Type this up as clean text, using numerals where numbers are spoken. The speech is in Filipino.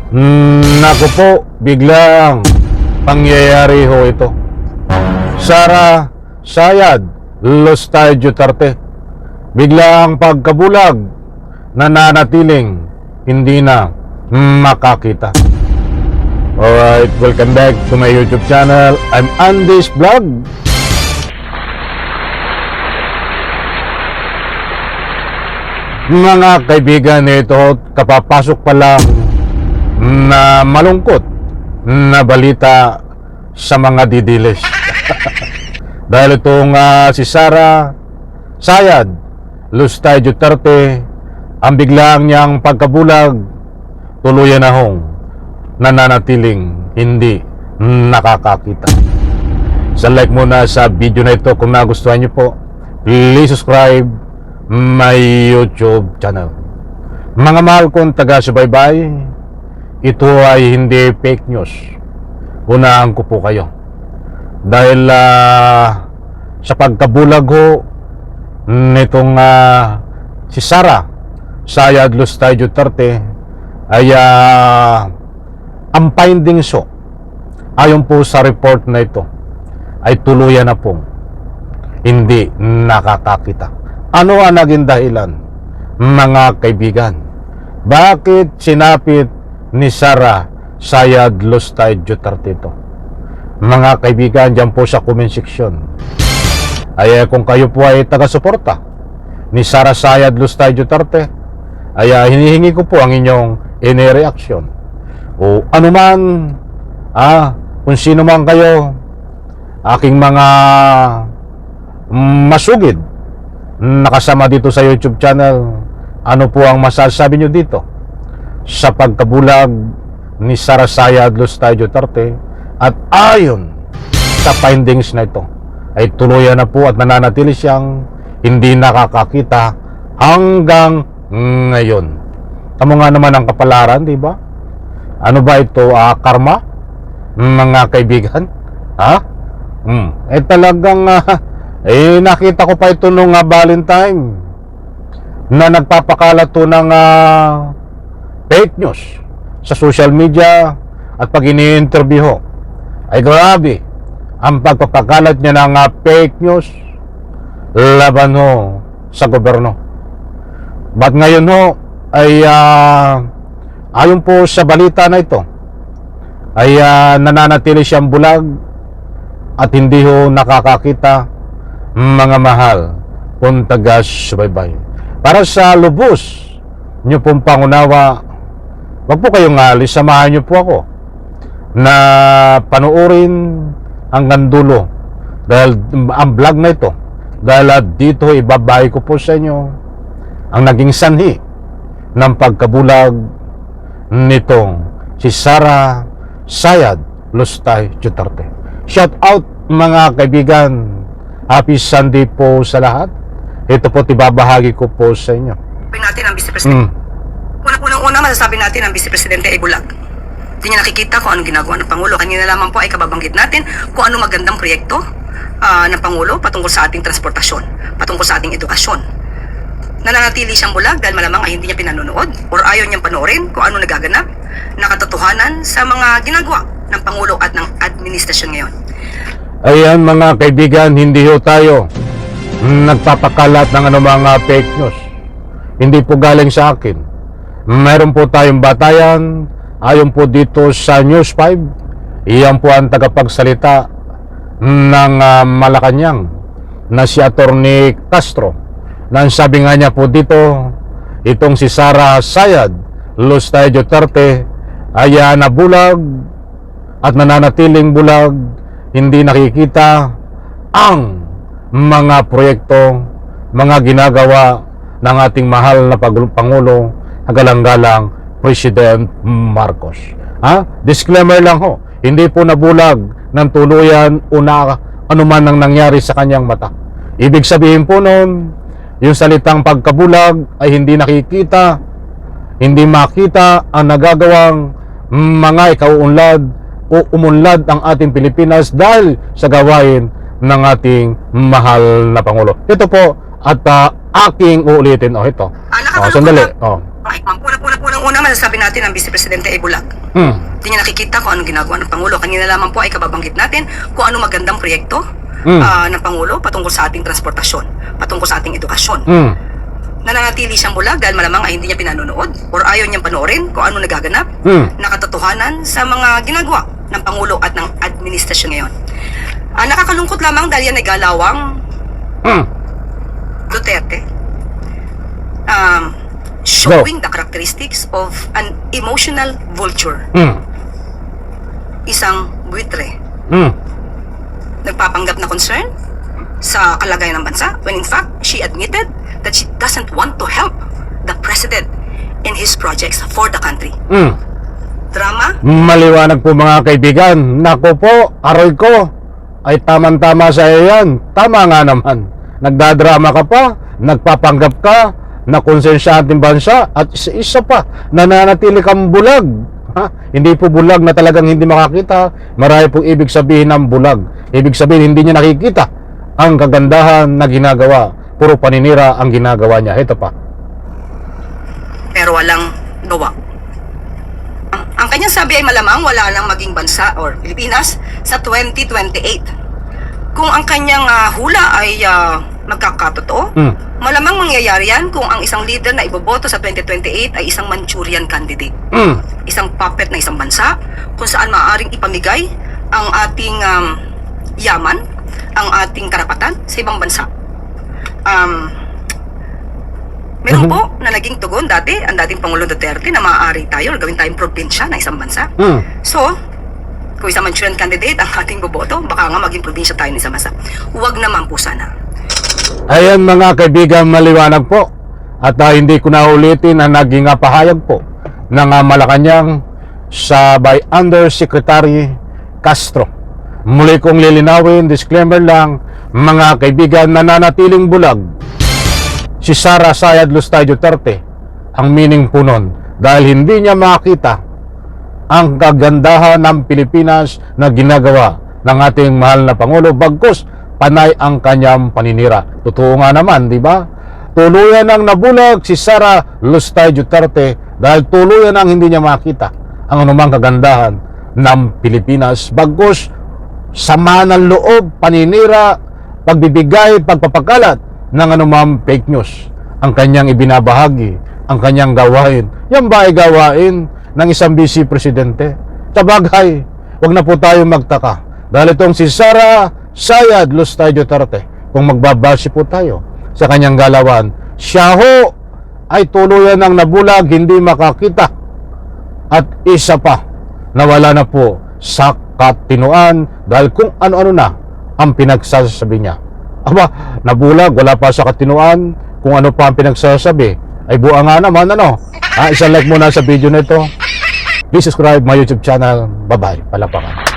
Naku po, biglang pangyayari ho ito. Sara Sayad Lustay Duterte, biglang pagkabulag, nananatiling hindi na makakita. Alright, welcome back to my YouTube channel. I'm Andy's Vlog. Mga kaibigan, ito kapapasok pa lang na malungkot na balita sa mga didilis. Dahil itong si Sara Sayad Lustay Duterte, ang biglang niyang pagkabulag, tuluyan na hong nananatiling hindi nakakakita. So like muna sa video na ito kung nagustuhan niyo po. Please subscribe my YouTube channel. Mga mahal kong taga-subaybay, ito ay hindi fake news. Unahan ko po kayo. Dahil sa pagkabulag ho nitong si Sara Sayad Lustay Duterte ay ang findings ho, ayon po sa report na ito, ay tuluyan na pong hindi nakakakita. Ano ang naging dahilan, mga kaibigan? Bakit sinapit ni Sara Sayad Lustay Duterte ito? Mga kaibigan, dyan po sa comment section ay kung kayo po ay taga-suporta ni Sara Sayad Lustay Duterte, ay hinihingi ko po ang inyong ine-reaction o anuman, kung sino man kayo, aking mga masugid nakasama dito sa YouTube channel, ano po ang masasabi nyo dito sa pagkabulag ni Sara Sayad Lustay Duterte? At ayon sa findings na ito, ay tuluyan na po at nananatili siyang hindi nakakakita hanggang ngayon. Tamo nga naman ang kapalaran, di ba? Ano ba ito? Karma? Mga kaibigan? Talagang nakita ko pa ito nung Valentine na nagpapakalat to ng fake news sa social media. At pag ini-interview ho, ay grabe ang pagpapakalat niya ng fake news laban ho sa gobyerno. But ngayon ho ay ayon po sa balita na ito ay nananatili siyang bulag at hindi ho nakakakita. Mga mahal kung taga-subaybay, para sa lubos nyo pong pangunawa, wag po kayong alis, samahan nyo po ako na panuorin hanggang dulo dahil ang vlog na ito, dahil dito ibabahay ko po sa inyo ang naging sanhi ng pagkabulag nitong si Sara Sayad Lustay Duterte. Shout out mga kaibigan, happy Sunday po sa lahat. Ito po ibabahagi ko po sa inyo. Sabi natin ang Vice Presidente. Unang-una masasabi natin ang Vice Presidente ay bulag. Hindi niya nakikita kung anong ginagawa ng Pangulo. Kanina lamang po ay kababanggit natin kung ano magandang proyekto ng Pangulo patungkol sa ating transportasyon, patungkol sa ating edukasyon. Nananatili siyang bulag dahil malamang ay hindi niya pinanonood or ayaw niyang panoorin kung ano nagaganap na katotohanan sa mga ginagawa ng Pangulo at ng administrasyon ngayon. Ayan mga kaibigan, hindi ho tayo nagpapakalat ng anumang fake news. Hindi po galing sa akin. Meron po tayong batayan ayon po dito sa News 5. Iyan po ang tagapagsalita ng Malacanang na si Attorney Castro. Na sabi nga niya po dito, itong si Sara Sayad Lustay Duterte ay nabulag at nananatiling bulag, hindi nakikita ang mga proyekto, mga ginagawa ng ating mahal na Pangulo, galang-galang President Marcos. Disclaimer lang ho, hindi po nabulag ng tuluyan o anuman ang nangyari sa kanyang mata. Ibig sabihin po noon, yung salitang pagkabulag ay hindi nakikita, hindi makita ang nagagawang mga ikauunlad o umunlad ang ating Pilipinas dahil sa gawain ng ating mahal na Pangulo. Ito po at aking uulitin. Ito. Sandali. Unang-una Unang-una masasabi natin ang Vice Presidente ay bulag. Hindi niya nakikita kung anong ginagawa ng Pangulo. Kanina lamang po ay kababanggit natin kung ano magandang proyekto ng Pangulo patungkol sa ating transportasyon, patungkol sa ating edukasyon. Nananatili siyang bulag dahil malamang ay hindi niya pinanonood or ayaw niyang panoorin kung ano nagaganap na katotohanan sa mga ginagawa ng Pangulo at ng administrasyon ngayon. Nakakalungkot lamang dahil yan ay galawang Duterte. Showing the characteristics of an emotional vulture. Isang buitre. Nagpapanggap na concern sa kalagayan ng bansa when in fact she admitted that she doesn't want to help the president in his projects for the country. Drama? Maliwanag po mga kaibigan. Nako po, aroy ko. Ay tamang-tama sa iyo yan. Tama nga naman. Nagdadrama ka pa, nagpapanggap ka, na konsensya ating bansa, at isa pa, nananatili kang bulag. Hindi po bulag na talagang hindi makakita. Marami pong ibig sabihin ng bulag. Ibig sabihin, hindi niya nakikita ang kagandahan na ginagawa. Puro paninira ang ginagawa niya. Ito pa. Pero walang gawa. Ang kanyang sabi ay malamang wala nang maging bansa or Pilipinas sa 2028. Kung ang kanyang hula ay magkakatotoo, malamang mangyayari yan kung ang isang leader na iboboto sa 2028 ay isang Manchurian candidate. Isang puppet na isang bansa kung saan maaaring ipamigay ang ating yaman, ang ating karapatan sa ibang bansa. Meron po na naging tugon dati ang dating Pangulong Duterte na maaari tayo gawin tayong probinsya ng isang bansa. So, kung isang Manchurian candidate ang ating boboto, baka nga maging probinsya tayo ng isang bansa. Huwag naman po sana. Ayan mga kaibigan, maliwanag po. At hindi ko na ulitin ang naging pahayag po ng Malacanang sa by Undersecretary Castro. Muli kong lilinawin, disclaimer lang, mga kaibigan, nananatiling bulag si Sara Sayad Lustay Duterte. Ang meaning po nun, dahil hindi niya makita ang kagandahan ng Pilipinas na ginagawa ng ating mahal na Pangulo, bagkus panay ang kanyang paninira. Totoo nga naman, di ba? Tuluyan ang nabulag si Sara Lustay Duterte dahil tuluyan ang hindi niya makita ang anumang kagandahan ng Pilipinas, bagkus sama ng loob, paninira, pagbibigay, pagpapakalat ng anumang fake news ang kanyang ibinabahagi, ang kanyang gawain. Yan ba ay gawain ng isang vice presidente? Sa bagay, wag na po tayo magtaka dahil itong si Sara Sayad Lustay Duterte, kung magbabase po tayo sa kanyang galawan, siya ho ay tuluyan ng nabulag, hindi makakita, at isa pa, nawala na po sa katinuan dahil kung ano-ano na ang pinagsasabi niya. Aba, nabulag, wala pa sa katinuan, kung ano pa ang pinagsasabi, ay buha nga naman, ano? Isang like muna sa video na ito. Please subscribe my YouTube channel. Bye-bye. Palapakan.